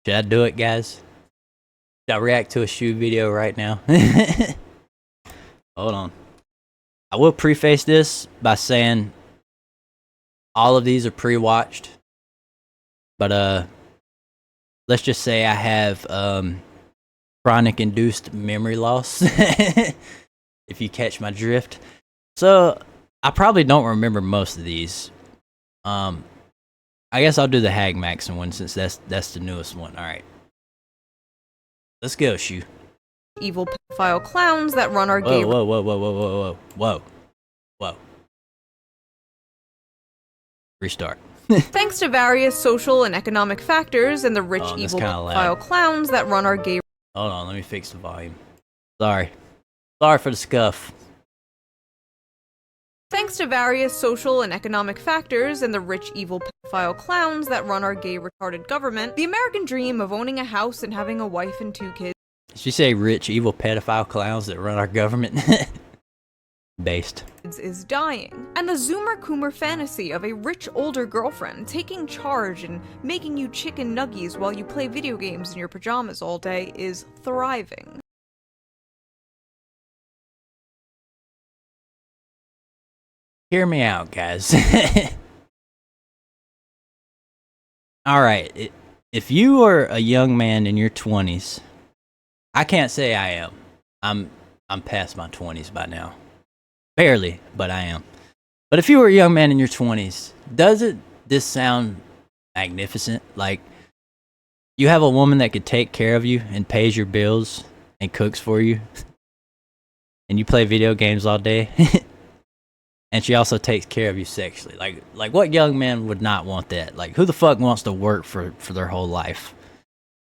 Should I do it, guys? Should I react to a shoe video right now? Hold on. I will preface this by saying all of these are pre-watched. But let's just say I have chronic induced memory loss. If you catch my drift. So I probably don't remember most of these. I guess I'll do the HAGMAXXING one since that's the newest one. Alright. Let's go, Shoe. Evil pedophile clowns that run our gay... Whoa. Restart. Thanks to various social and economic factors and the rich evil pedophile clowns that run our gay... Hold on, let me fix the volume. Sorry for the scuff. Thanks to various social and economic factors and the rich evil pedophile clowns that run our gay retarded government, the American dream of owning a house and having a wife and 2 kids... Did she say rich evil pedophile clowns that run our government? Based. ...is dying. And the Zoomer Coomer fantasy of a rich older girlfriend taking charge and making you chicken nuggies while you play video games in your pajamas all day is thriving. Hear me out, guys. Alright, if you are a young man in your 20s, I can't say I am. I'm past my 20s by now. Barely, but I am. But if you were a young man in your 20s, doesn't this sound magnificent? Like, you have a woman that could take care of you and pays your bills and cooks for you, and you play video games all day. And she also takes care of you sexually. Like what young man would not want that? Like, who the fuck wants to work for their whole life?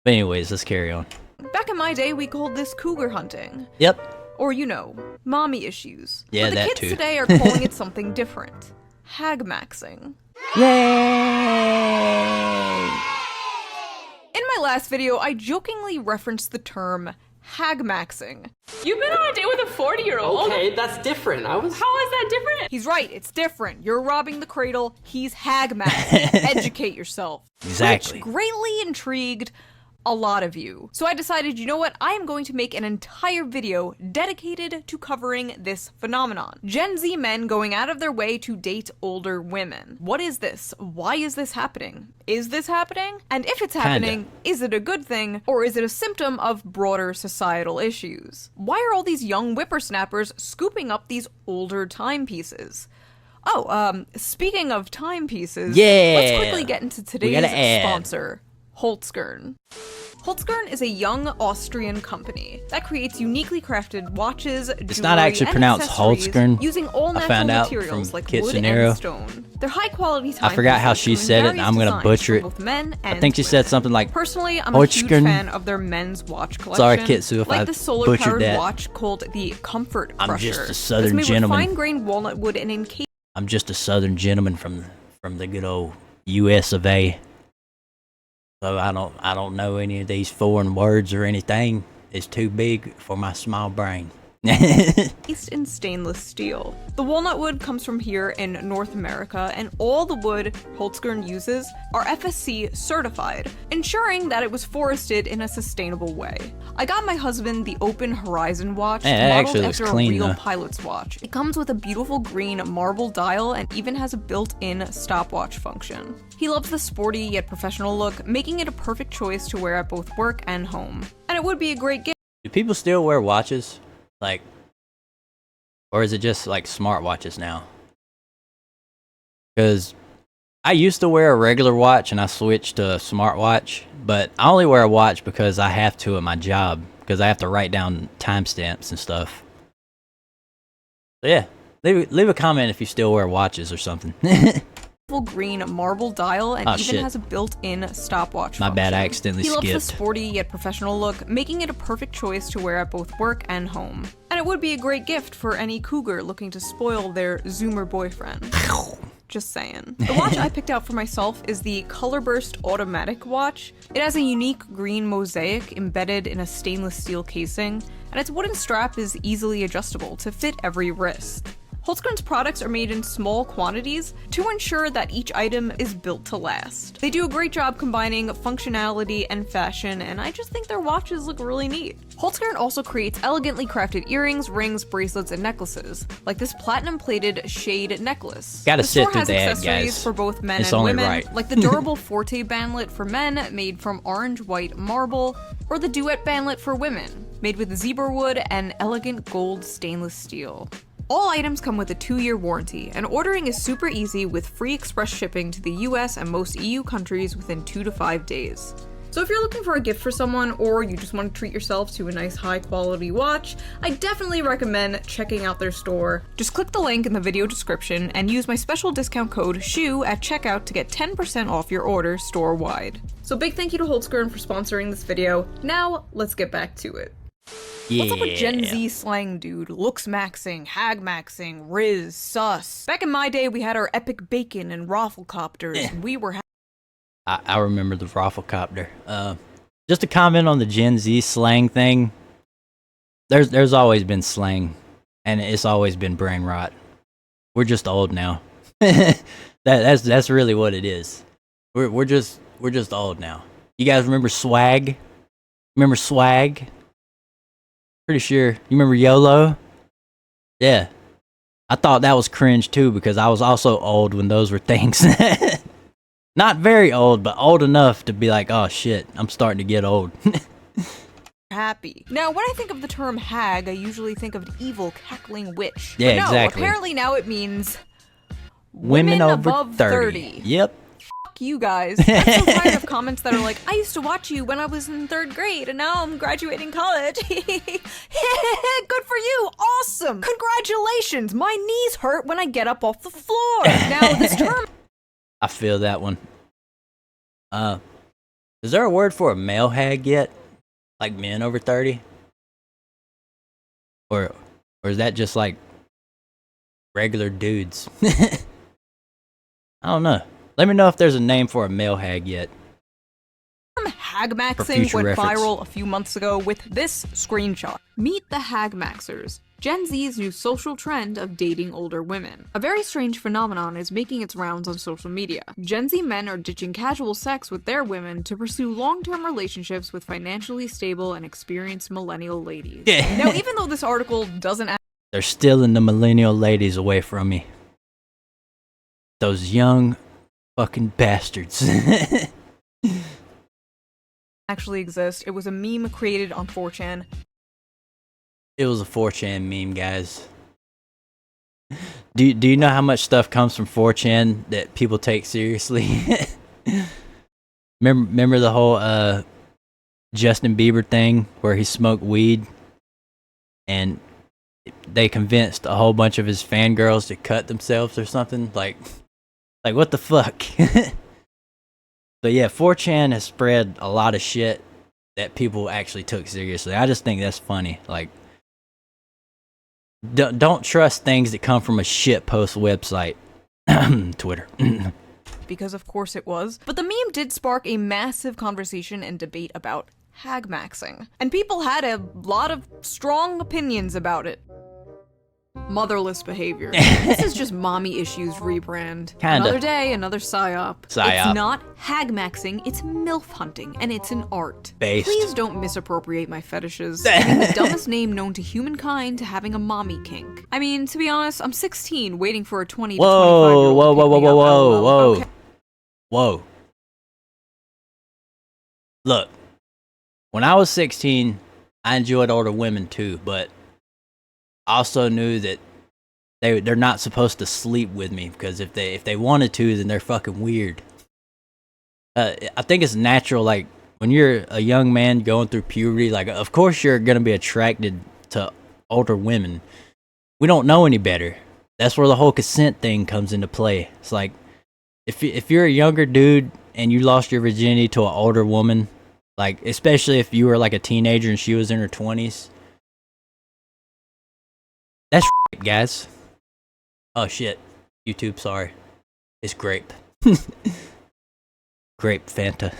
But anyways, let's carry on. Back in my day, we called this cougar hunting. Yep. Or, you know, mommy issues. Yeah, but that the kids too. today are calling it something different. HAGMAXXING. Yay! In my last video, I jokingly referenced the term HAGMAXXIng. You've been on a date with a 40-year-old? Okay, that's different. How is that different? He's right, it's different. You're robbing the cradle, he's HAGMAXXing. Educate yourself. Exactly. Which greatly intrigued a lot of you. So I decided, you know what, I am going to make an entire video dedicated to covering this phenomenon. Gen Z men going out of their way to date older women. What is this? Why is this happening? Is this happening? And if it's happening, is it a good thing, or is it a symptom of broader societal issues? Why are all these young whippersnappers scooping up these older timepieces? Oh, speaking of timepieces, let's quickly get into today's sponsor, Holzkern. Holzkern is a young Austrian company that creates uniquely crafted watches, it's not actually pronounced Holzkern. Using all natural materials like wood and stone. Their high-quality timepieces. I forgot how she said it, and I'm gonna butcher it. I think she said something like, personally, I'm a huge fan of their men's watch collection. Sorry, Kitsu, if like I the solar-powered that. watch called the Comfort Crusher. I'm just a southern gentleman. Fine-grained walnut wood and encased. I'm just a southern gentleman from the good old US of A. So I don't know any of these foreign words or anything. It's too big for my small brain. Encased in stainless steel. The walnut wood comes from here in North America, and all the wood Holzkern uses are FSC certified, ensuring that it was forested in a sustainable way. I got my husband the Open Horizon watch, modeled after a real pilot's watch. It comes with a beautiful green marble dial and even has a built-in stopwatch function. He loves the sporty yet professional look, making it a perfect choice to wear at both work and home. And it would be a great gift. Do people still wear watches? Like, or is it just like smartwatches now? Because I used to wear a regular watch and I switched to a smartwatch, but I only wear a watch because I have to at my job, because I have to write down timestamps and stuff. So yeah, leave a comment if you still wear watches or something. Green marble dial and even has a built-in stopwatch My function. bad, I accidentally skipped. He loves the sporty yet professional look, making it a perfect choice to wear at both work and home. And it would be a great gift for any cougar looking to spoil their Zoomer boyfriend. Just saying. The watch I picked out for myself is the Colorburst Automatic watch. It has a unique green mosaic embedded in a stainless steel casing, and its wooden strap is easily adjustable to fit every wrist. Holzgren's products are made in small quantities to ensure that each item is built to last. They do a great job combining functionality and fashion, and I just think their watches look really neat. Holzgren also creates elegantly crafted earrings, rings, bracelets, and necklaces, like this platinum-plated shade necklace. Gotta the sit store through has the ad, accessories guys. for both men It's and only women, right. like the durable Forte bandlet for men, made from orange-white marble, or the Duet bandlet for women, made with zebra wood and elegant gold stainless steel. All items come with a 2-year warranty, and ordering is super easy with free express shipping to the US and most EU countries within 2 to 5 days. So if you're looking for a gift for someone, or you just want to treat yourself to a nice high-quality watch, I definitely recommend checking out their store. Just click the link in the video description and use my special discount code SHOE at checkout to get 10% off your order store-wide. So big thank you to Holzgren for sponsoring this video. Now, let's get back to it. Yeah. What's up with Gen Z slang, dude? Looks maxing, HAGMAXXIng, Riz, sus. Back in my day, we had our epic bacon and rafflecopters, and we were I remember the rafflecopter. Just to comment on the Gen Z slang thing, there's always been slang, and it's always been brain rot. We're just old now. That's really what it is. We're just old now. You guys remember swag? Remember swag? Pretty sure. You remember YOLO? Yeah. I thought that was cringe too because I was also old when those were things. Not very old, but old enough to be like, oh shit, I'm starting to get old. happy. Now, when I think of the term hag, I usually think of an evil, cackling witch. Yeah, but no, exactly. apparently now it means Women over above 30. Yep. Fuck you guys. I'm so tired of comments that are like, I used to watch you when I was in 3rd grade, and now I'm graduating college. Good for you. Awesome. Congratulations. My knees hurt when I get up off the floor. Now, this term... I feel that one. Is there a word for a male hag yet? Like men over 30? Or is that just like regular dudes? I don't know. Let me know if there's a name for a male hag yet. HAGMAXXING went viral a few months ago with this screenshot. Meet the HAGMAXXers, Gen Z's new social trend of dating older women. A very strange phenomenon is making its rounds on social media. Gen Z men are ditching casual sex with their women to pursue long-term relationships with financially stable and experienced millennial ladies. Yeah. Now, even though this article doesn't They're stealing the millennial ladies away from me. Those young fucking bastards. actually exist, it was a meme created on 4chan. It was a 4chan meme, guys. Do you know how much stuff comes from 4chan that people take seriously? remember the whole Justin Bieber thing where he smoked weed and they convinced a whole bunch of his fangirls to cut themselves or something? Like what the fuck? So yeah, 4chan has spread a lot of shit that people actually took seriously. I just think that's funny. Like, don't trust things that come from a shitpost website. Twitter. Because of course it was. But the meme did spark a massive conversation and debate about HAGMAXXIng. And people had a lot of strong opinions about it. Motherless behavior. This is just mommy issues rebrand. Kinda. Another day, another psyop. Psyop. It's not HAGMAXXIng, it's MILF hunting, and it's an art. Based. Please don't misappropriate my fetishes. Giving the dumbest name known to humankind to having a mommy kink. I mean, to be honest, I'm 16, waiting for a 20 to 25-year-old Whoa, to pick me up, LOL. Okay. Whoa. Look, when I was 16, I enjoyed older women too, but I also knew that they're not supposed to sleep with me because if they wanted to, then they're fucking weird. I think it's natural, like when you're a young man going through puberty, like of course you're gonna be attracted to older women. We don't know any better. That's where the whole consent thing comes into play. It's like if you're a younger dude and you lost your virginity to an older woman, like especially if you were like a teenager and she was in her 20s. That's guys. Oh shit. YouTube, sorry. It's grape. Grape Fanta.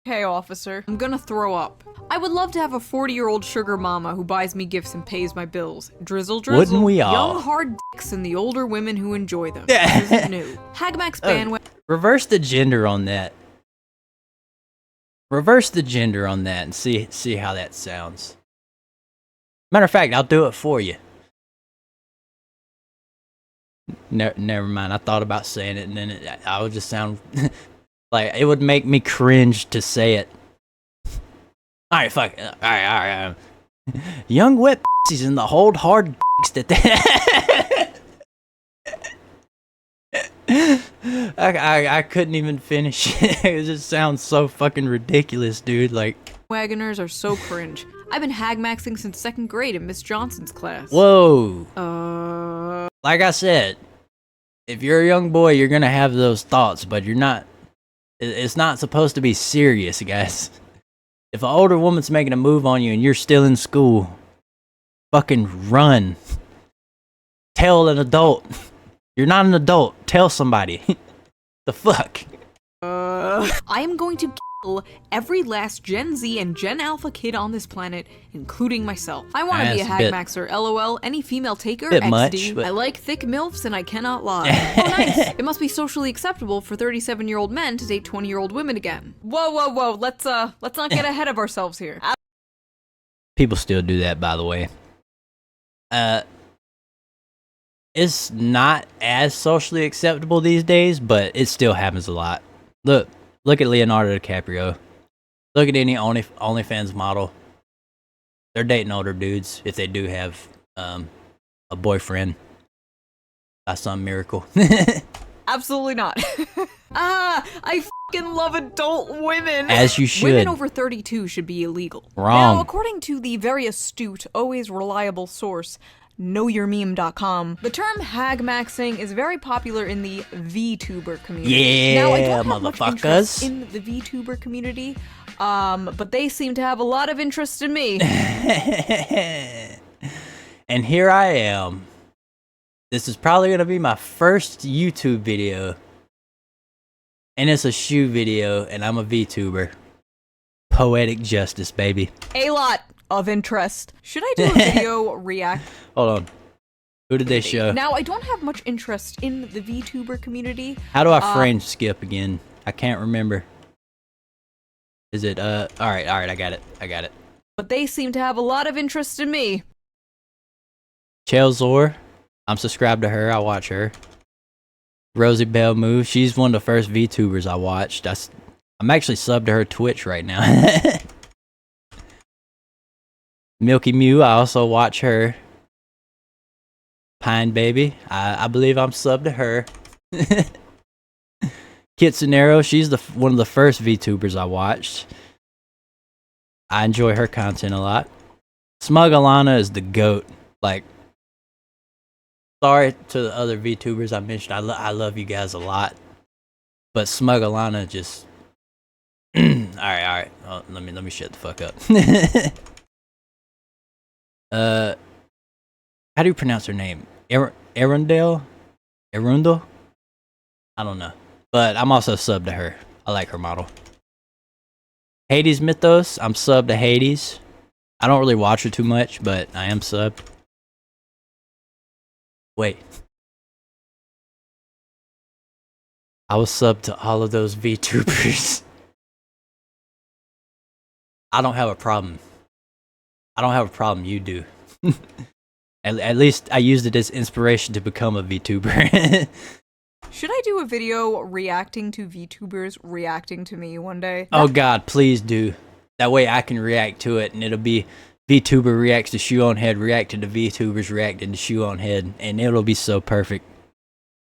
Okay, officer. I'm gonna throw up. I would love to have a 40-year-old sugar mama who buys me gifts and pays my bills. Drizzle, drizzle. Wouldn't we all? Young hard dicks and the older women who enjoy them. This isn't new. HAGMAXXING bandwagon. Reverse the gender on that. Reverse the gender on that and see how that sounds. Matter of fact, I'll do it for you. Never mind. I thought about saying it, and then I would just sound like it would make me cringe to say it. All right, fuck. All right. Young wet pussies and the hold hard dicks that I couldn't even finish it. It just sounds so fucking ridiculous, dude. Like, Wagoners are so cringe. I've been HAGMAXXING since 2nd grade in Miss Johnson's class. whoa. Like I said, if you're a young boy, you're gonna have those thoughts, but you're not. It's not supposed to be serious, guys. If an older woman's making a move on you and you're still in school, fucking run. Tell an adult. You're not an adult. Tell somebody. The fuck? I am going to kill every last Gen Z and Gen Alpha kid on this planet, including myself. I want to be a HAGMAXXer, lol. Any female taker, bit XD. much, but... I like thick MILFs and I cannot lie. Oh, nice. It must be socially acceptable for 37-year-old men to date 20-year-old women again. Whoa. Let's not get ahead of ourselves here. People still do that, by the way. It's not as socially acceptable these days, but it still happens a lot. Look at Leonardo DiCaprio. Look at any OnlyFans model. They're dating older dudes if they do have a boyfriend by some miracle. Absolutely not. I fucking love adult women. As you should. Women over 32 should be illegal. Wrong. Now, according to the very astute, always reliable source, knowyourmeme.com, the term HAGMAXXING is very popular in the VTuber community. Yeah, now, I don't have much interest motherfuckers. in the VTuber community, but they seem to have a lot of interest in me. And here I am. This is probably going to be my first YouTube video. And it's a shoe video, and I'm a VTuber. Poetic justice, baby. A lot of interest. Should I do a video react? Hold on. Who did they show? Now, I don't have much interest in the VTuber community. How do I frame skip again? I can't remember. Is it, alright, I got it. But they seem to have a lot of interest in me. Chelsor. I'm subscribed to her. I watch her. Rosie Bell Move. She's one of the first VTubers I watched. I'm actually subbed to her Twitch right now. Milky Mew. I also watch her. Pine Baby. I believe I'm subbed to her. Kitsunero. She's one of the first VTubers I watched. I enjoy her content a lot. Smug Alana is the GOAT. Like, sorry to the other VTubers I mentioned. I love you guys a lot. But Smug Alana just... Alright. Oh, let me shut the fuck up. How do you pronounce her name? Arundel? I don't know. But I'm also subbed to her. I like her model. Hades Mythos. I'm subbed to Hades. I don't really watch her too much, but I am subbed. Wait. I was subbed to all of those VTubers. I don't have a problem. You do. At least I used it as inspiration to become a VTuber. Should I do a video reacting to VTubers reacting to me one day? Oh god, please do. That way I can react to it, and it'll be VTuber reacts to Shoe0nHead reacting to VTubers reacting to Shoe0nHead, and it'll be so perfect.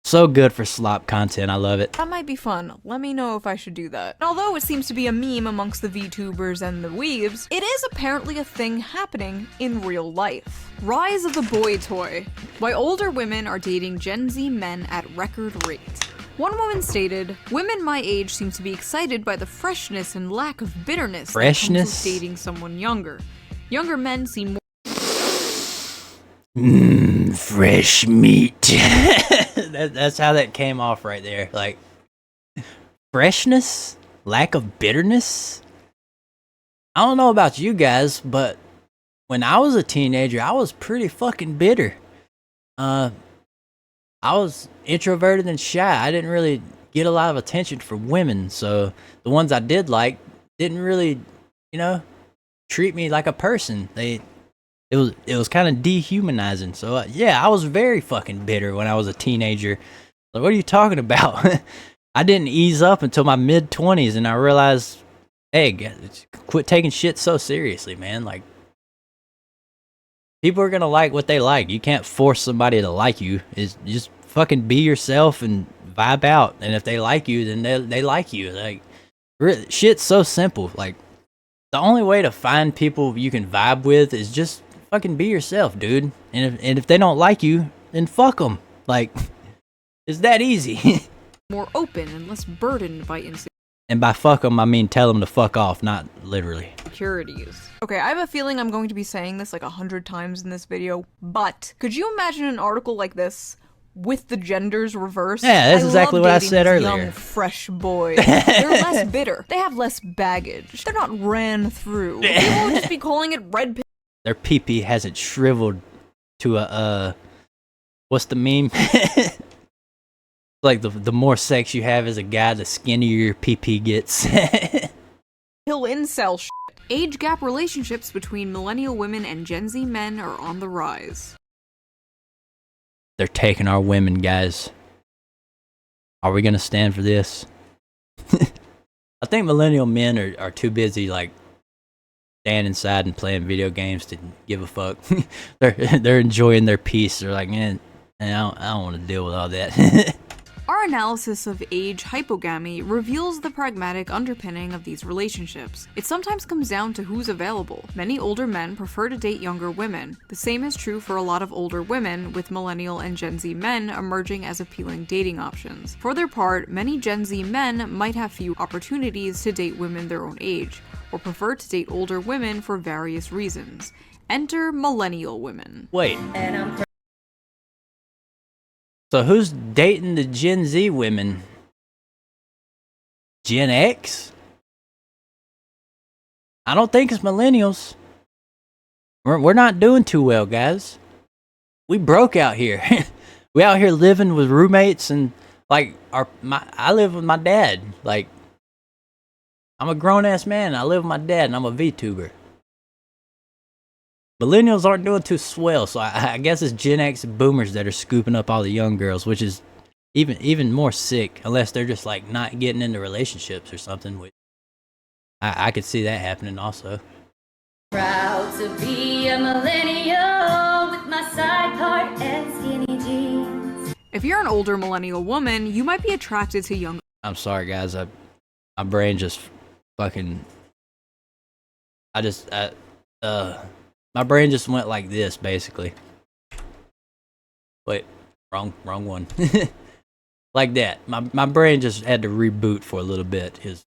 So good for slop content, I love it. That might be fun. Let me know if I should do that. Although it seems to be a meme amongst the VTubers and the weebs, it is apparently a thing happening in real life. Rise of the boy toy. Why older women are dating Gen Z men at record rates. One woman stated, "Women my age seem to be excited by the freshness and lack of bitterness that comes with dating someone younger. Younger men seem more fresh meat." That's how that came off right there. Like, freshness? Lack of bitterness? I don't know about you guys, but when I was a teenager, I was pretty fucking bitter. I was introverted and shy. I didn't really get a lot of attention from women, so the ones I did like didn't really, you know, treat me like a person. It was kind of dehumanizing. So yeah, I was very fucking bitter when I was a teenager. Like, what are you talking about? I didn't ease up until my mid-20s, and I realized, hey, quit taking shit so seriously, man. Like, people are gonna like what they like. You can't force somebody to like you. It's just fucking be yourself and vibe out. And if they like you, then they like you. Like, shit's so simple. Like, the only way to find people you can vibe with is just fucking be yourself, dude. And if they don't like you, then fuck them. Like, it's that easy. More open and less burdened by And by fuck them, I mean tell them to fuck off, not literally. insecurities. Okay, I have a feeling I'm going to be saying this like 100 times in this video, but could you imagine an article like this with the genders reversed? Yeah, that's exactly what I said these earlier. Young, fresh boys. They're less bitter. They have less baggage. They're not ran through. People would just be calling it red pill. Their pee-pee hasn't shriveled to a, what's the meme? Like, the more sex you have as a guy, the skinnier your pee-pee gets. Pill incel shit. Age gap relationships between millennial women and Gen Z men are on the rise. They're taking our women, guys. Are we gonna stand for this? I think millennial men are too busy, like, staying inside and playing video games to give a fuck. they're enjoying their peace. They're like, man, I don't want to deal with all that. Our analysis of age hypogamy reveals the pragmatic underpinning of these relationships. It sometimes comes down to who's available. Many older men prefer to date younger women. The same is true for a lot of older women, with millennial and Gen Z men emerging as appealing dating options. For their part, many Gen Z men might have few opportunities to date women their own age, or prefer to date older women for various reasons. Enter millennial women. Wait. So who's dating the Gen Z women? Gen X? I don't think it's millennials. We're not doing too well, guys. We broke out here. We out here living with roommates and like I live with my dad. Like, I'm a grown ass man. I live with my dad and I'm a VTuber. Millennials aren't doing too swell, so I guess it's Gen X boomers that are scooping up all the young girls, which is even more sick, unless they're just like not getting into relationships or something. Which I could see that happening also. Proud to be a millennial with my side part and skinny jeans. If you're an older millennial woman, you might be attracted to younger. I'm sorry, guys. My brain just fucking. My brain just went like this, basically. Wait, wrong one. Like that. My brain just had to reboot for a little bit. Cause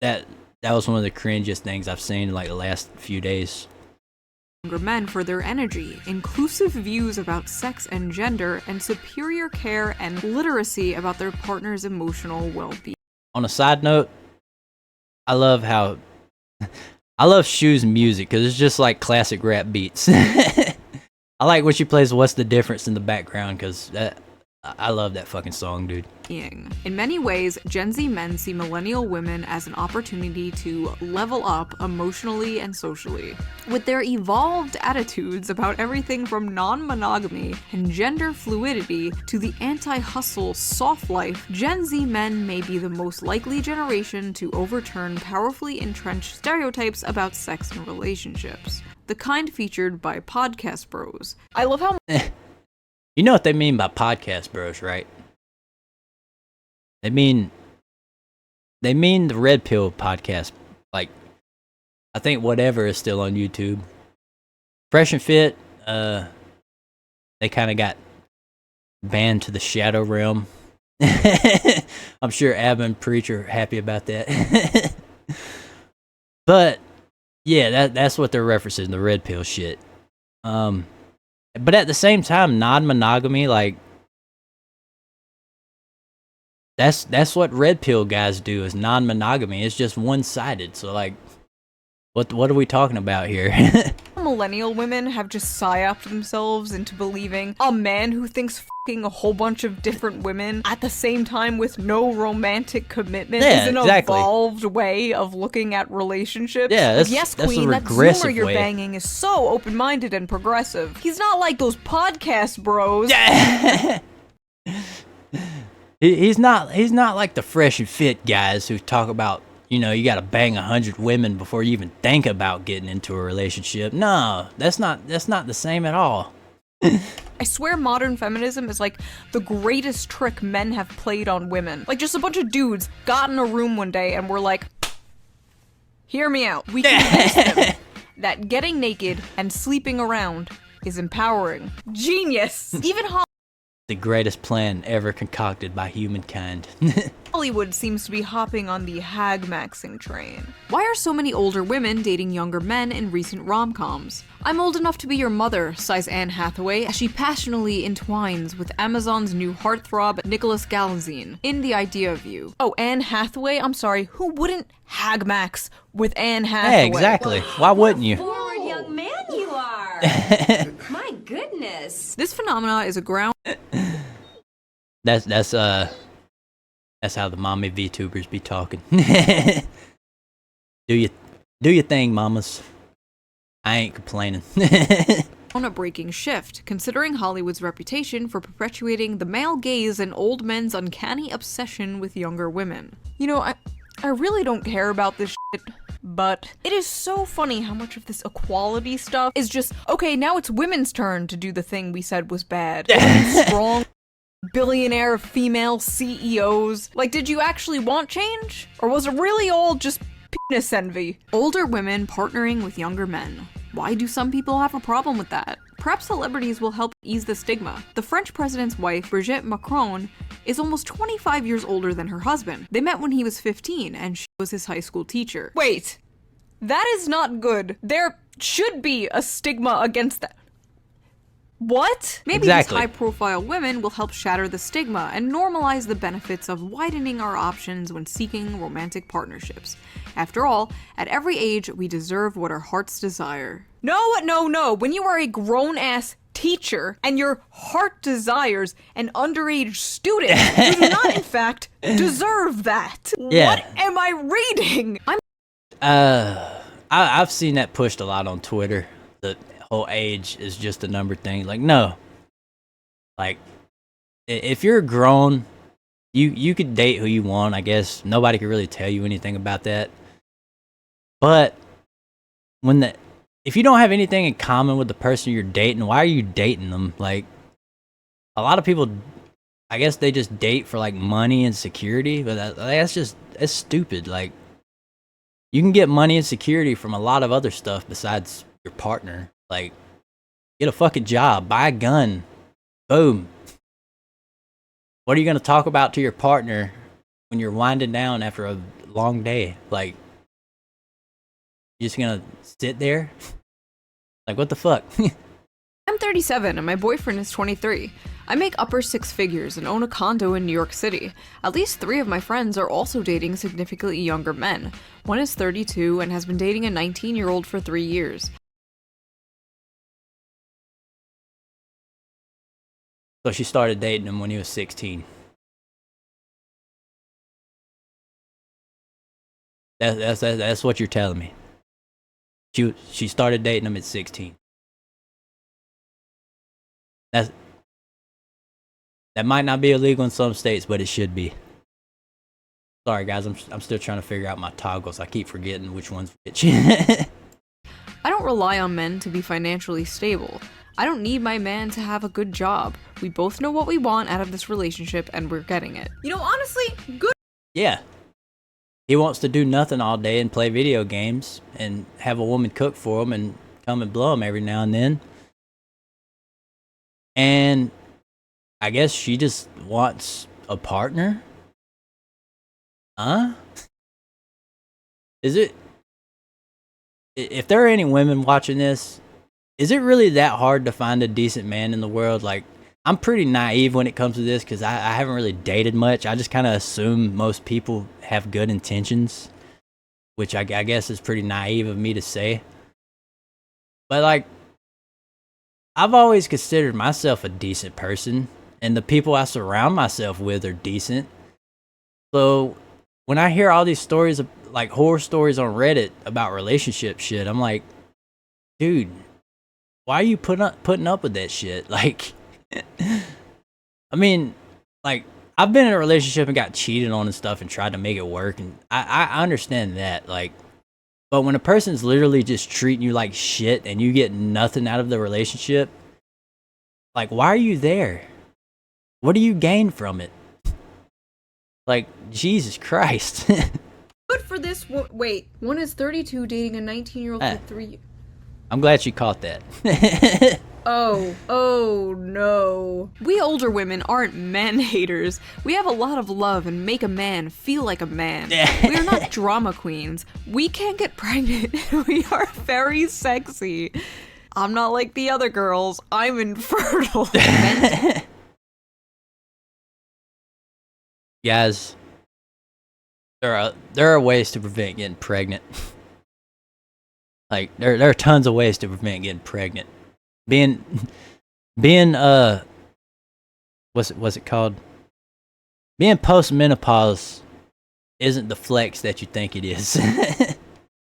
that was one of the cringiest things I've seen in like the last few days. Younger men for their energy, inclusive views about sex and gender, and superior care and literacy about their partner's emotional well-being. On a side note, I love Shoe's music because it's just like classic rap beats. I like when she plays What's the Difference in the background because I love that fucking song, dude. In many ways, Gen Z men see millennial women as an opportunity to level up emotionally and socially. With their evolved attitudes about everything from non-monogamy and gender fluidity to the anti-hustle soft life, Gen Z men may be the most likely generation to overturn powerfully entrenched stereotypes about sex and relationships. The kind featured by podcast bros. I love how You know what they mean by podcast bros, right? They mean the Red Pill podcast. Like, I think Whatever is still on YouTube. Fresh and Fit, they kind of got banned to the shadow realm. I'm sure Ab and Preach are happy about that. But yeah, that's what they're referencing, the Red Pill shit. But at the same time, non-monogamy, like, that's what Red Pill guys do, is non-monogamy. It's just one-sided. So, like, What are we talking about here? Millennial women have just psyoped themselves into believing a man who thinks fucking a whole bunch of different women at the same time with no romantic commitment Yeah, is an exactly. evolved way of looking at relationships. Yeah, Like, that's- yes, that's a queen, that regressive Zoomer you're way. banging is so open-minded and progressive. He's not like those podcast bros. He's not like the fresh and fit guys who talk about, you know, you gotta bang 100 women before you even think about getting into a relationship. No, that's not the same at all. I swear modern feminism is like the greatest trick men have played on women. Like, just a bunch of dudes got in a room one day and were like, hear me out. We convinced them that getting naked and sleeping around is empowering. Genius! Even The greatest plan ever concocted by humankind. Hollywood seems to be hopping on the HAGMAXXING train. Why are so many older women dating younger men in recent rom-coms? I'm old enough to be your mother, sighs Anne Hathaway as she passionately entwines with Amazon's new heartthrob Nicholas Galitzine in The Idea of You. Oh, Anne Hathaway? I'm sorry, who wouldn't HAGMAX with Anne Hathaway? Yeah, exactly. Why wouldn't you? Forward young man you are. My goodness. This phenomena is a ground That's how the mommy VTubers be talking. Do your thing, mamas. I ain't complaining. on a breaking shift, considering Hollywood's reputation for perpetuating the male gaze and old men's uncanny obsession with younger women. You know, I really don't care about this shit, but it is so funny how much of this equality stuff is just, okay, now it's women's turn to do the thing we said was bad. Strong billionaire female CEOs. Like, did you actually want change? Or was it really all just penis envy? Older women partnering with younger men. Why do some people have a problem with that? Perhaps celebrities will help ease the stigma. The French president's wife, Brigitte Macron, is almost 25 years older than her husband. They met when he was 15 and she was his high school teacher. Wait, that is not good. There should be a stigma against that. What? Maybe Exactly. these high-profile women will help shatter the stigma and normalize the benefits of widening our options when seeking romantic partnerships. After all, at every age, we deserve what our hearts desire. No. When you are a grown-ass teacher and your heart desires an underage student, you do not, in fact, deserve that. Yeah. What am I reading? I've seen that pushed a lot on Twitter. The whole age is just a number thing. Like, no. Like, if you're grown, you could date who you want, I guess. Nobody could really tell you anything about that. But if you don't have anything in common with the person you're dating, why are you dating them? Like, a lot of people, I guess they just date for like money and security, but that's stupid. Like, you can get money and security from a lot of other stuff besides your partner. Like, get a fucking job, buy a gun, boom. What are you gonna talk about to your partner when you're winding down after a long day? Like, you're just gonna sit there? Like, what the fuck? I'm 37 and my boyfriend is 23. I make upper six figures and own a condo in New York City. At least 3 of my friends are also dating significantly younger men. One is 32 and has been dating a 19-year-old for 3 years. So she started dating him when he was 16. That's what you're telling me. She started dating him at 16. That might not be illegal in some states, but it should be. Sorry guys, I'm still trying to figure out my toggles. I keep forgetting which one's which. I don't rely on men to be financially stable. I don't need my man to have a good job. We both know what we want out of this relationship and we're getting it. You know, honestly, good. Yeah. He wants to do nothing all day and play video games and have a woman cook for him and come and blow him every now and then. And I guess she just wants a partner? Huh? If there are any women watching this, is it really that hard to find a decent man in the world? Like, I'm pretty naive when it comes to this because I haven't really dated much. I just kind of assume most people have good intentions which I guess is pretty naive of me to say. But like, I've always considered myself a decent person, and the people I surround myself with are decent. So when I hear all these stories of like horror stories on Reddit about relationship shit, I'm like, dude, why are you putting up with that shit? Like, I mean, like, I've been in a relationship and got cheated on and stuff and tried to make it work, and I understand that, like, but when a person's literally just treating you like shit and you get nothing out of the relationship, like, why are you there? What do you gain from it? Like, Jesus Christ. Good for this. Wait, one is 32 dating a 19-year-old for 3. I'm glad you caught that. Oh no. We older women aren't man haters. We have a lot of love and make a man feel like a man. We are not drama queens. We can't get pregnant. We are very sexy. I'm not like the other girls. I'm infertile. Guys, there are ways to prevent getting pregnant. Like, there are tons of ways to prevent getting pregnant. Being what's it called? Being post-menopause isn't the flex that you think it is.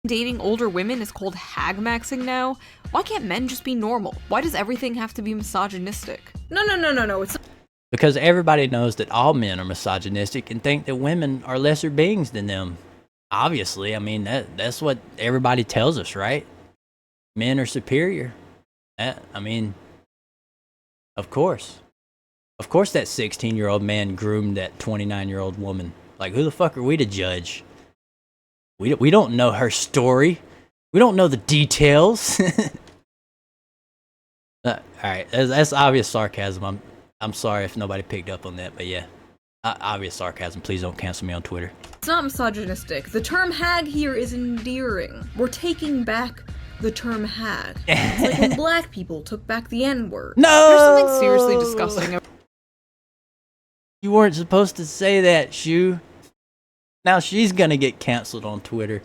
Dating older women is called HAGMAXXING now? Why can't men just be normal? Why does everything have to be misogynistic? No, it's Because everybody knows that all men are misogynistic and think that women are lesser beings than them. Obviously, I mean, that's what everybody tells us, right? Men are superior. I mean, of course. Of course that 16-year-old man groomed that 29-year-old woman. Like, who the fuck are we to judge? We don't know her story. We don't know the details. Alright, that's obvious sarcasm. I'm sorry if nobody picked up on that, but yeah. Obvious sarcasm. Please don't cancel me on Twitter. It's not misogynistic. The term hag here is endearing. We're taking back the term hag. It's like when black people took back the N-word. No! There's something seriously disgusting. You weren't supposed to say that, Shoe. Now she's gonna get canceled on Twitter.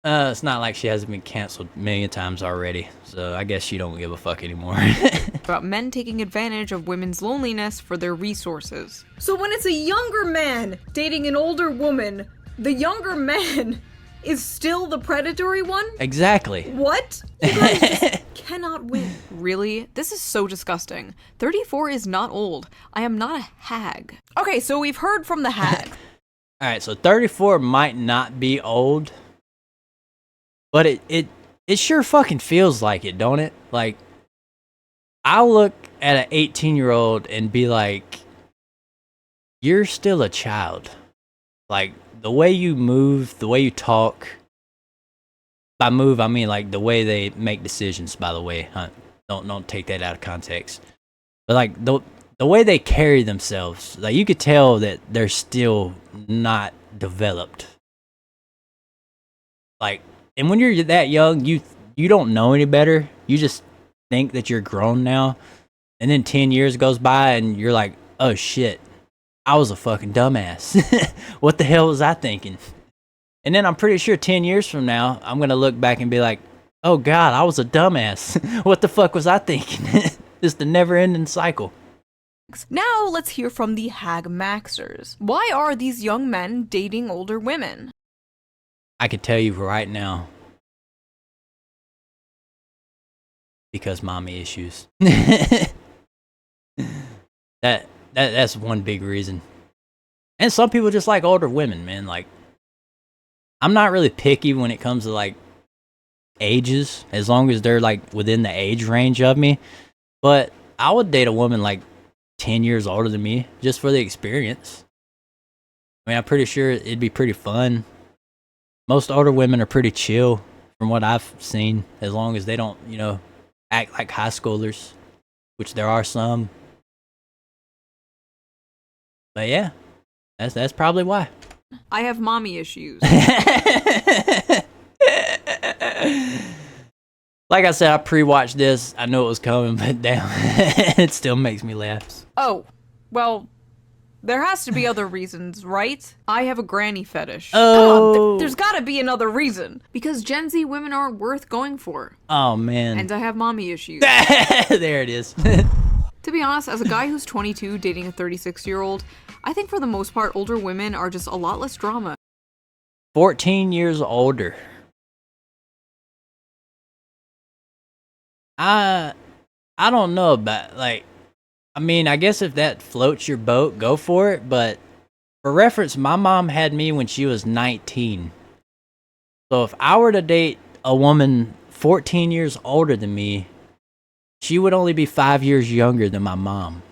It's not like she hasn't been canceled a million times already, so I guess she don't give a fuck anymore. About men taking advantage of women's loneliness for their resources. So when it's a younger man dating an older woman, the younger man is still the predatory one? Exactly. What? You guys just cannot win. Really? This is so disgusting. 34 is not old. I am not a hag. Okay, so we've heard from the hag. Alright, so 34 might not be old, but it sure fucking feels like it, don't it? Like, I'll look at an 18-year-old and be like, you're still a child. Like, the way you move, the way you talk. By move, I mean like the way they make decisions, by the way. Don't take that out of context. But like the way they carry themselves, like you could tell that they're still not developed. Like, and when you're that young, you don't know any better. You just think that you're grown now. And then 10 years goes by and you're like, oh shit, I was a fucking dumbass. What the hell was I thinking? And then I'm pretty sure 10 years from now, I'm going to look back and be like, oh God, I was a dumbass. What the fuck was I thinking? It's the never-ending cycle. Now let's hear from the HAGMAXXers. Why are these young men dating older women? I can tell you right now. Because mommy issues. That's one big reason. And some people just like older women, man. Like, I'm not really picky when it comes to like ages, as long as they're like within the age range of me. But I would date a woman like 10 years older than me just for the experience. I mean, I'm pretty sure it'd be pretty fun. Most older women are pretty chill from what I've seen, as long as they don't, you know, act like high schoolers, which there are some. But yeah, that's probably why. I have mommy issues. Like I said, I pre-watched this. I knew it was coming, but damn, it still makes me laugh. Oh, well, There has to be other reasons, right? I have a granny fetish. Oh. Come on, there's gotta be another reason. Because Gen Z women aren't worth going for. Oh, man. And I have mommy issues. There it is. To be honest, as a guy who's 22 dating a 36-year-old, I think for the most part, older women are just a lot less drama. 14 years older. I don't know about, like, I mean, I guess if that floats your boat, go for it. But for reference, my mom had me when she was 19. So if I were to date a woman 14 years older than me, she would only be 5 years younger than my mom.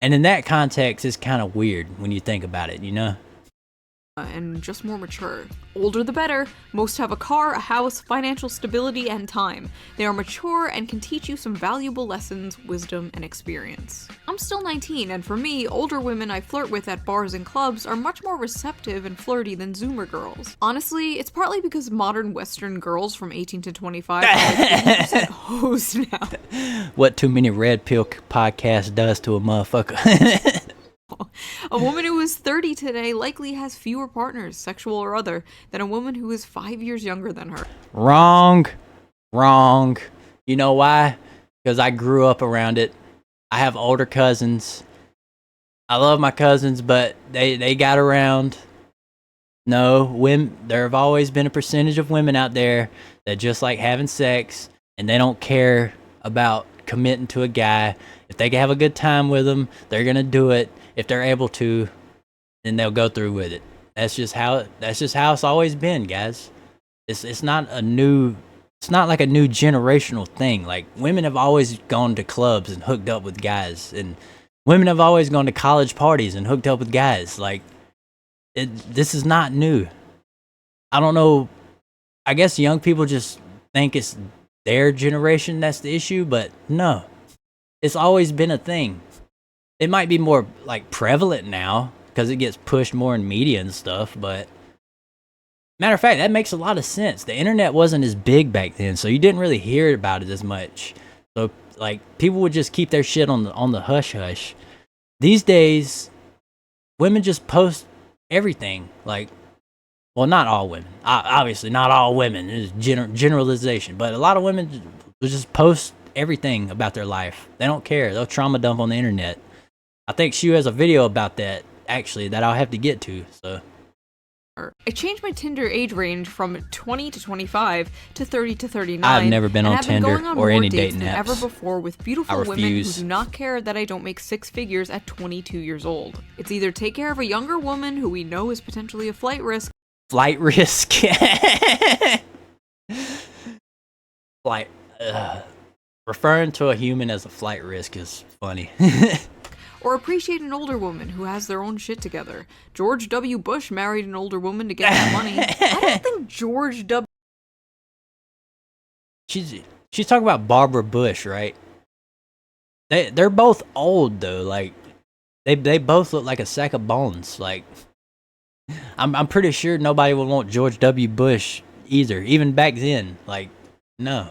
And in that context, it's kind of weird when you think about it, you know? And just more mature. Older the better. Most have a car, a house, financial stability, and time. They are mature and can teach you some valuable lessons, wisdom, and experience. I'm still 19, and for me, older women I flirt with at bars and clubs are much more receptive and flirty than Zoomer girls. Honestly, it's partly because modern Western girls from 18 to 25 are like 80% hoes now. What Too Many Red Pill podcast does to a motherfucker. A woman who is 30 today likely has fewer partners, sexual or other, than a woman who is 5 years younger than her. Wrong. You know why? Because I grew up around it. I have older cousins. I love my cousins, but they got around. No, there have always been a percentage of women out there that just like having sex, and they don't care about committing to a guy. If they can have a good time with him, they're gonna do it. If they're able to, then they'll go through with it. That's just how it's always been, guys. It's not like a new generational thing. Like, women have always gone to clubs and hooked up with guys, and women have always gone to college parties and hooked up with guys. Like, this is not new. I don't know. I guess young people just think it's their generation that's the issue, but no. It's always been a thing. It might be more like prevalent now because it gets pushed more in media and stuff, but matter of fact, that makes a lot of sense. The internet wasn't as big back then, so you didn't really hear about it as much. So like, people would just keep their shit on the hush hush. These days, women just post everything. Like, well, not all women. Obviously, not all women. It's generalization, but a lot of women will just post everything about their life. They don't care. They'll trauma dump on the internet. I think Shoe has a video about that, actually, that I'll have to get to, so. I changed my Tinder age range from 20 to 25 to 30 to 39. I've never been on Tinder or any dating apps. Ever before with beautiful women who do not care that I don't make six figures at 22 years old. It's either take care of a younger woman who we know is potentially a flight risk. Flight risk. Referring to a human as a flight risk is funny. Or appreciate an older woman who has their own shit together. George W. Bush married an older woman to get that money. I don't think George W. She's talking about Barbara Bush, right? They're both old though. Like, they both look like a sack of bones. Like, I'm pretty sure nobody would want George W. Bush either, even back then. Like, no.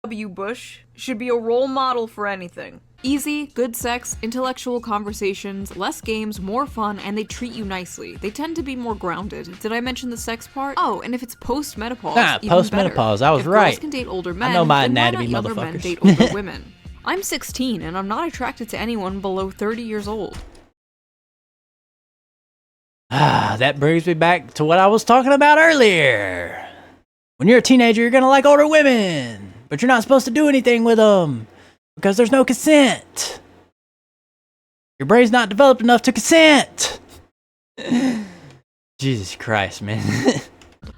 W. Bush should be a role model for anything. Easy, good sex, intellectual conversations, less games, more fun, and they treat you nicely. They tend to be more grounded. Did I mention the sex part? Oh, and if it's post-menopause, even post-menopause, better. I was if right. Girls can date older men, I know my then anatomy, why not younger men motherfuckers. date older women? I'm 16, and I'm not attracted to anyone below 30 years old. That brings me back to what I was talking about earlier. When you're a teenager, you're gonna like older women, but you're not supposed to do anything with them because there's no consent. Your brain's not developed enough to consent. Jesus Christ, man.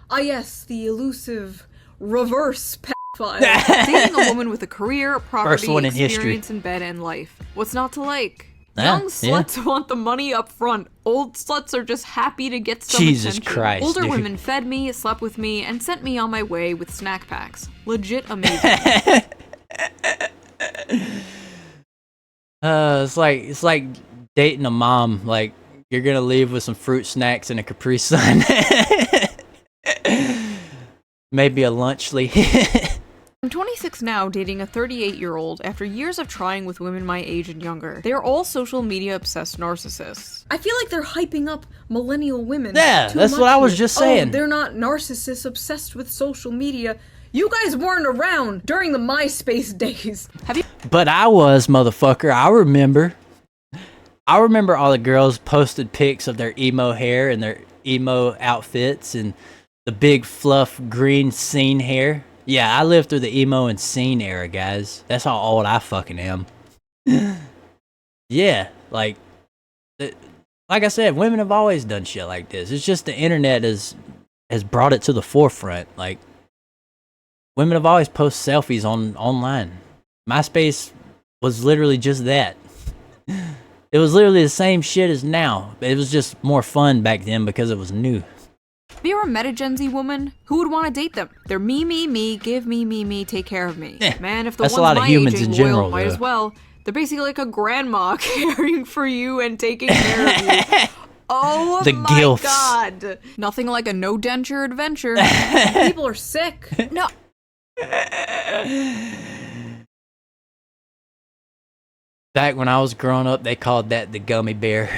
Ah yes, the elusive reverse pedophile. Dating a woman with a career, property, experience in bed, and life. What's not to like? Young sluts want the money up front. Old sluts are just happy to get some Jesus attention. Christ, Older dude. women fed me, slept with me, and sent me on my way with snack packs. Legit amazing. It's like dating a mom. Like, you're gonna leave with some fruit snacks and a Capri Sun. Maybe a lunchly. I'm 26 now, dating a 38-year-old after years of trying with women my age and younger. They are all social media obsessed narcissists. I feel like they're hyping up millennial women. Yeah, too that's much what I was here. just saying. Oh, they're not narcissists obsessed with social media. You guys weren't around during the MySpace days. Have you? But I was, motherfucker. I remember all the girls posted pics of their emo hair and their emo outfits and the big fluff green scene hair. Yeah, I lived through the emo and scene era, guys. That's how old I fucking am. Yeah, like I said, women have always done shit like this. It's just the internet has brought it to the forefront. Like, women have always posted selfies online. MySpace was literally just that. It was literally the same shit as now. It was just more fun back then because it was new. Have you ever met a Gen Z woman? Who would want to date them? They're me, give me, take care of me. Man, if the That's a one's lot of my humans age in ain't general, loyal, might though. as well. They're basically like a grandma caring for you and taking care of you. Oh The my gilfs. god. Nothing like a no denture adventure. People are sick. No. Back when I was growing up, they called that the gummy bear.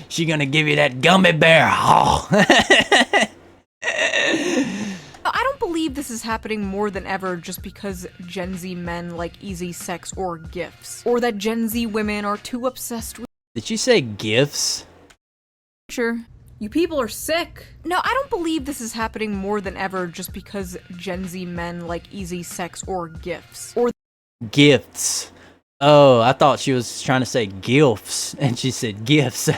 She gonna give you that gummy bear. Oh. I don't believe this is happening more than ever just because Gen Z men like easy sex or gifts. Or that Gen Z women are too obsessed with. Did you say gifts? Sure. You people are sick. No, I don't believe this is happening more than ever just because Gen Z men like easy sex or gifts. Or Gifts. Oh, I thought she was trying to say gifts, and she said gifts.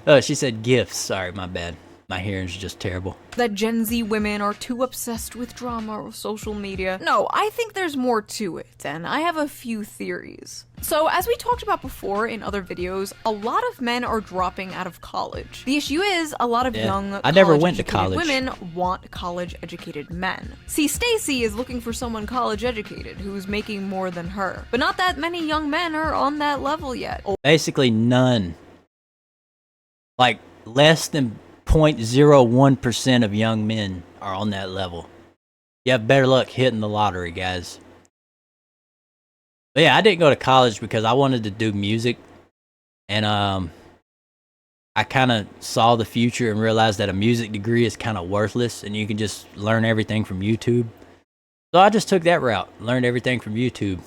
Oh, she said gifts. Sorry, my bad. My hearing's just terrible. that Gen Z women are too obsessed with drama or social media. No, I think there's more to it, and I have a few theories. So, as we talked about before in other videos, a lot of men are dropping out of college. The issue is, a lot of young I never went to college-educated college. women want college-educated men. See, Stacy is looking for someone college-educated who's making more than her. But not that many young men are on that level yet. Basically none. Like, less than 0.01% of young men are on that level. You have better luck hitting the lottery, guys. But yeah, I didn't go to college because I wanted to do music. And I kind of saw the future and realized that a music degree is kind of worthless and you can just learn everything from YouTube. So I just took that route, learned everything from YouTube.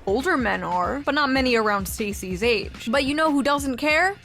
Older men are, but not many around Stacy's age. But you know who doesn't care?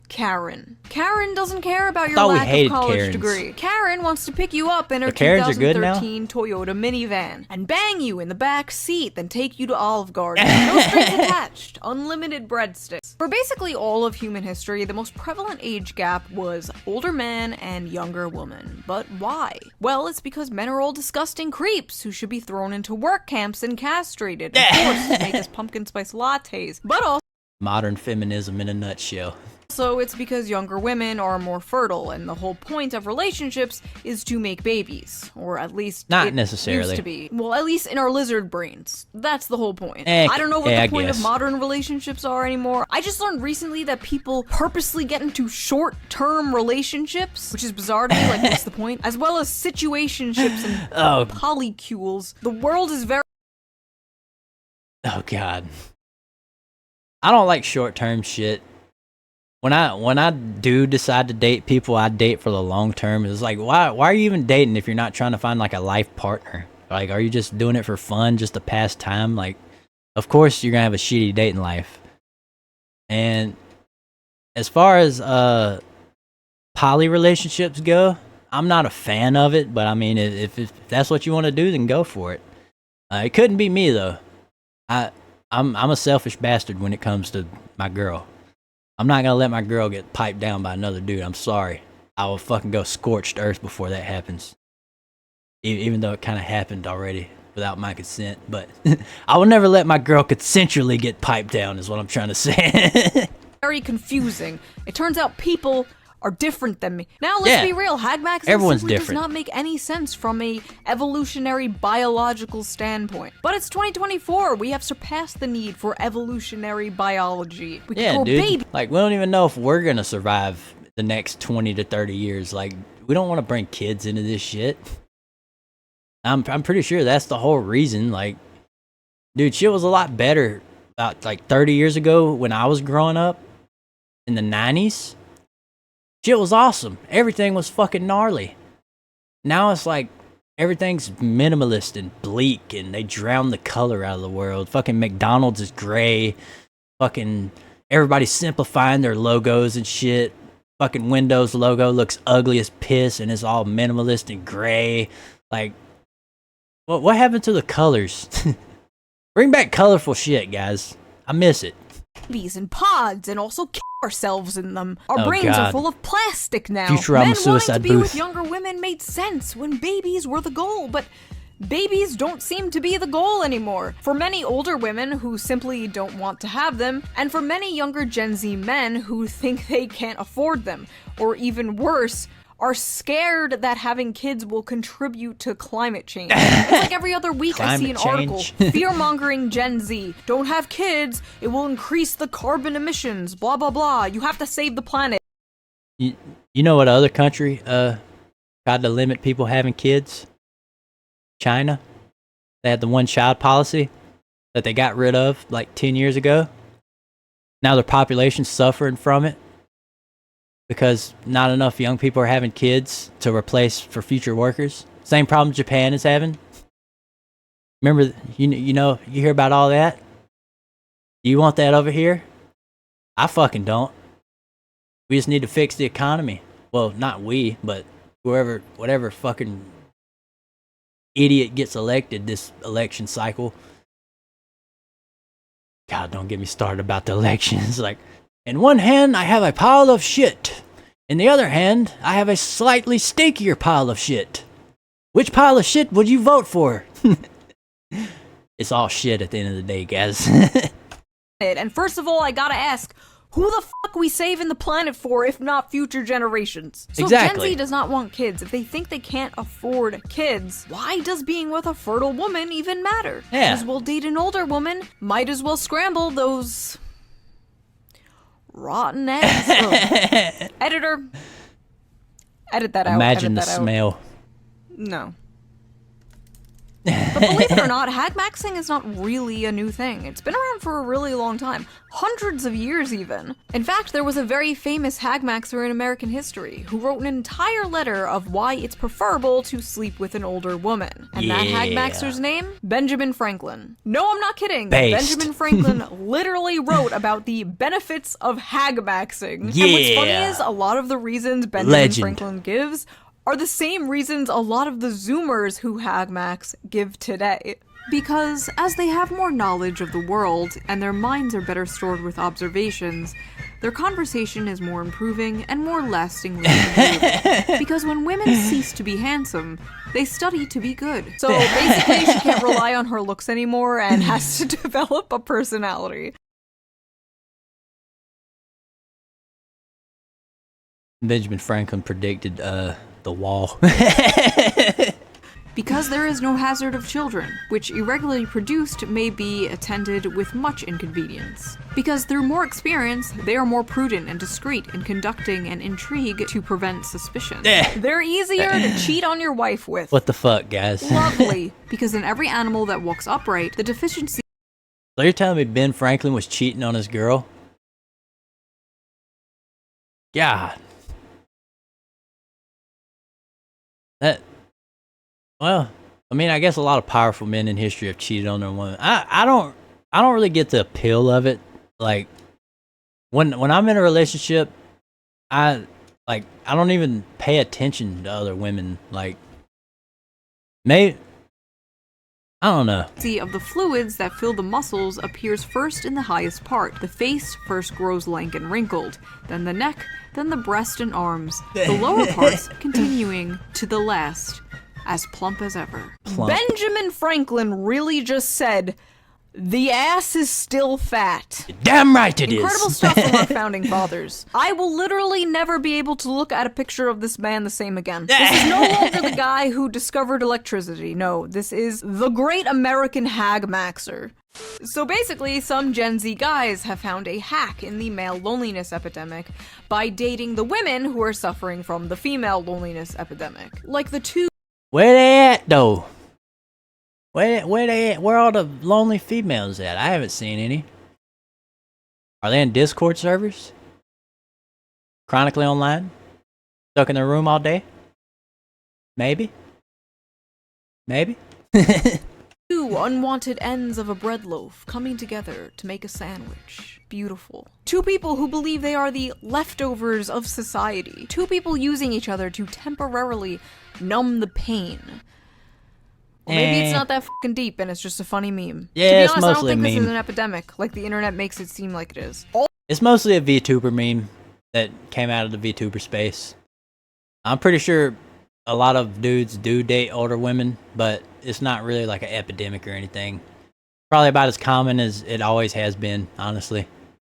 Karen. Karen doesn't care about your Thought we lack of hated college Karens. degree. Karen wants to pick you up in her The Karens are good now? 2013 Toyota minivan and bang you in the back seat, then take you to Olive Garden. No strings attached. Unlimited breadsticks. For basically all of human history, the most prevalent age gap was older man and younger woman. But why? Well, it's because men are all disgusting creeps who should be thrown into work camps and castrated and forced to make us pumpkin spice lattes. But also, Modern feminism in a nutshell. it's because younger women are more fertile, and the whole point of relationships is to make babies. Or at least Not it necessarily. used to be. Well, at least in our lizard brains. That's the whole point. I don't know what I the point guess. of modern relationships are anymore. I just learned recently that people purposely get into short-term relationships, which is bizarre to me, like what's the point? As well as situationships and Oh. polycules. The world is very Oh god. I don't like short-term shit. When I do decide to date people, I date for the long term. It's like, why are you even dating if you're not trying to find like a life partner? Like, are you just doing it for fun, just to pass time? Like, of course you're gonna have a shitty dating life. And as far as poly relationships go, I'm not a fan of it, but I mean, if that's what you want to do, then go for it. It couldn't be me though. I'm a selfish bastard when it comes to my girl. I'm not gonna let my girl get piped down by another dude. I'm sorry. I will fucking go scorched earth before that happens. Even though it kind of happened already without my consent. But I will never let my girl consensually get piped down is what I'm trying to say. very confusing. It turns out people are different than me. Now let's be real, HAGMAXXING Everyone's simply different. does not make any sense from a evolutionary biological standpoint. But it's 2024, we have surpassed the need for evolutionary biology. We can Yeah, grow dude. babies. Like, we don't even know if we're gonna survive the next 20 to 30 years. Like, we don't want to bring kids into this shit. I'm pretty sure that's the whole reason. Like, dude, shit was a lot better about like 30 years ago when I was growing up in the 90s. Shit was awesome. Everything was fucking gnarly. Now it's like everything's minimalist and bleak, and they drown the color out of the world. Fucking McDonald's is gray. Fucking everybody's simplifying their logos and shit. Fucking Windows logo looks ugly as piss, and it's all minimalist and gray. Like, what happened to the colors? Bring back colorful shit, guys. I miss it. Babies and pods, and also kill ourselves in them. Our brains God. are full of plastic now. Futurama Men suicide wanting to be booth. with younger women made sense when babies were the goal, but babies don't seem to be the goal anymore. For many older women who simply don't want to have them, and for many younger Gen Z men who think they can't afford them, or even worse, are scared that having kids will contribute to climate change. It's like every other week I see an article, fear-mongering Gen Z. Don't have kids, it will increase the carbon emissions, blah blah blah. You have to save the planet. You know what other country tried to limit people having kids? China. They had the one-child policy that they got rid of like 10 years ago. Now their population's suffering from it because not enough young people are having kids to replace for future workers. Same problem Japan is having. Remember, you hear about all that? Do you want that over here? I fucking don't. We just need to fix the economy. Well, not we, but whatever fucking idiot gets elected this election cycle. God, don't get me started about the elections. Like, in one hand, I have a pile of shit. In the other hand, I have a slightly stinkier pile of shit. Which pile of shit would you vote for? It's all shit at the end of the day, guys. And first of all, I gotta ask, who the fuck we saving the planet for if not future generations? So Exactly. if Gen Z does not want kids, if they think they can't afford kids, why does being with a fertile woman even matter? Yeah. Might as well date an older woman, might as well scramble those rotten eggs. Oh. Editor, edit that out. Imagine edit the that smell. Out. No. But believe it or not, HAGMAXXIng is not really a new thing. It's been around for a really long time. Hundreds of years, even. In fact, there was a very famous HAGMAXXer in American history who wrote an entire letter of why it's preferable to sleep with an older woman. And that Yeah. HAGMAXXer's name? Benjamin Franklin. No, I'm not kidding. Based. Benjamin Franklin literally wrote about the benefits of HAGMAXXing. And what's funny Yeah. is, a lot of the reasons Benjamin Legend. Franklin gives are the same reasons a lot of the Zoomers who HAGMAX give today. Because as they have more knowledge of the world, and their minds are better stored with observations, their conversation is more improving and more lastingly agreeable. Because when women cease to be handsome, they study to be good. So basically, she can't rely on her looks anymore and has to develop a personality. Benjamin Franklin predicted the wall. Because there is no hazard of children, which irregularly produced may be attended with much inconvenience. Because through more experience, they are more prudent and discreet in conducting an intrigue to prevent suspicion. They're easier to cheat on your wife with. What the fuck, guys? Lovely, because in every animal that walks upright, the deficiency So you're telling me Ben Franklin was cheating on his girl? God. Well, I mean, I guess a lot of powerful men in history have cheated on their women. I don't really get the appeal of it. Like, when I'm in a relationship, I don't even pay attention to other women. Like, maybe, I don't know. of the fluids that fill the muscles appears first in the highest part. The face first grows lank and wrinkled, then the neck, then the breast and arms, the lower parts continuing to the last, as plump as ever. Plump. Benjamin Franklin really just said, the ass is still fat. Damn right it is. Incredible stuff from our founding fathers. I will literally never be able to look at a picture of this man the same again. This is no longer the guy who discovered electricity. No, this is the great American HAGMAXXer. So basically, some Gen Z guys have found a hack in the male loneliness epidemic by dating the women who are suffering from the female loneliness epidemic. Like the two Where they at, though? Where all the lonely females at? I haven't seen any. Are they in Discord servers? Chronically online? Stuck in their room all day? Maybe? Maybe? Two unwanted ends of a bread loaf coming together to make a sandwich. Beautiful. Two people who believe they are the leftovers of society. Two people using each other to temporarily numb the pain. Or maybe it's not that fucking deep and it's just a funny meme. Yeah, to be it's honest, I don't mostly a think this is meme. an epidemic, like the internet makes it seem like it is. It's mostly a VTuber meme that came out of the VTuber space. I'm pretty sure a lot of dudes do date older women, but it's not really like an epidemic or anything. Probably about as common as it always has been, honestly.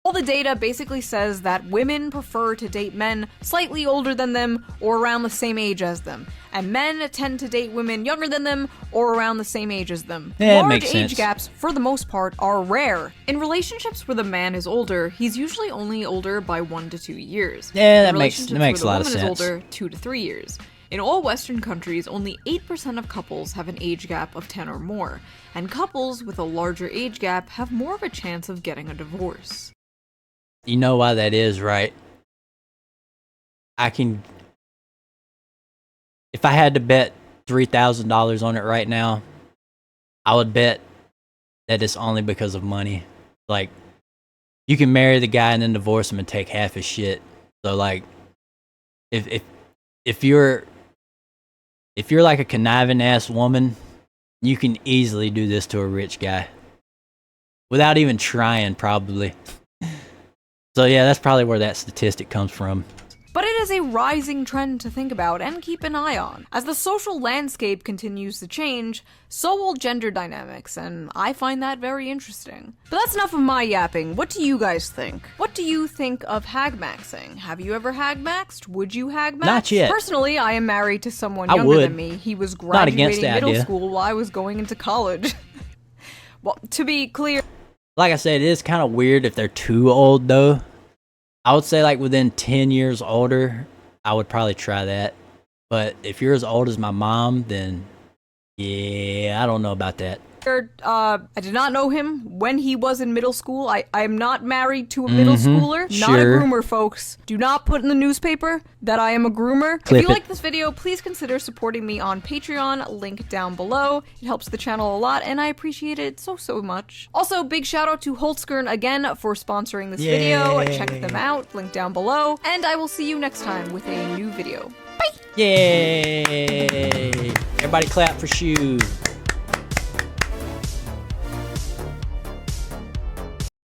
All the data basically says that women prefer to date men slightly older than them or around the same age as them, and men tend to date women younger than them or around the same age as them. Yeah, it Large makes age sense. gaps, for the most part, are rare. In relationships where the man is older, he's usually only older by 1 to 2 years. Yeah, In that makes relationships a where lot the of woman sense. is older, 2 to 3 years. In all Western countries, only 8% of couples have an age gap of 10 or more, and couples with a larger age gap have more of a chance of getting a divorce. You know why that is, right? If I had to bet $3,000 on it right now, I would bet that it's only because of money. Like, you can marry the guy and then divorce him and take half his shit. So like, if you're like a conniving ass woman, you can easily do this to a rich guy without even trying, probably. So yeah, that's probably where that statistic comes from. But it is a rising trend to think about and keep an eye on. As the social landscape continues to change, so will gender dynamics, and I find that very interesting. But that's enough of my yapping. What do you guys think? What do you think of HAGMAXXIng? Have you ever HAGMAXXed? Would you HAGMAX? Not yet. Personally, I am married to someone I younger would. than me. He was Not against graduating the middle idea. school while I was going into college. Well, to be clear, Like I said, it is kind of weird if they're too old, though. I would say like within 10 years older, I would probably try that. But if you're as old as my mom, then yeah, I don't know about that. I did not know him when he was in middle school. I am not married to a middle schooler. Not a sure. groomer, folks. Do not put in the newspaper that I am a groomer. Clip if you it. like this video, please consider supporting me on Patreon, link down below. It helps the channel a lot, and I appreciate it so much. Also, big shout out to Holtzkern again for sponsoring this video. Yay. Check them out, link down below. And I will see you next time with a new video. Yay! Everybody clap for Shoe.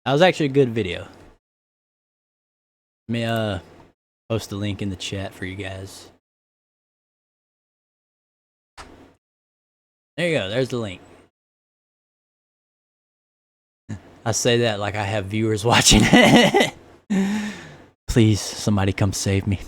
That was actually a good video. Let me post the link in the chat for you guys. There you go, there's the link. I say that like I have viewers watching. Please, somebody come save me.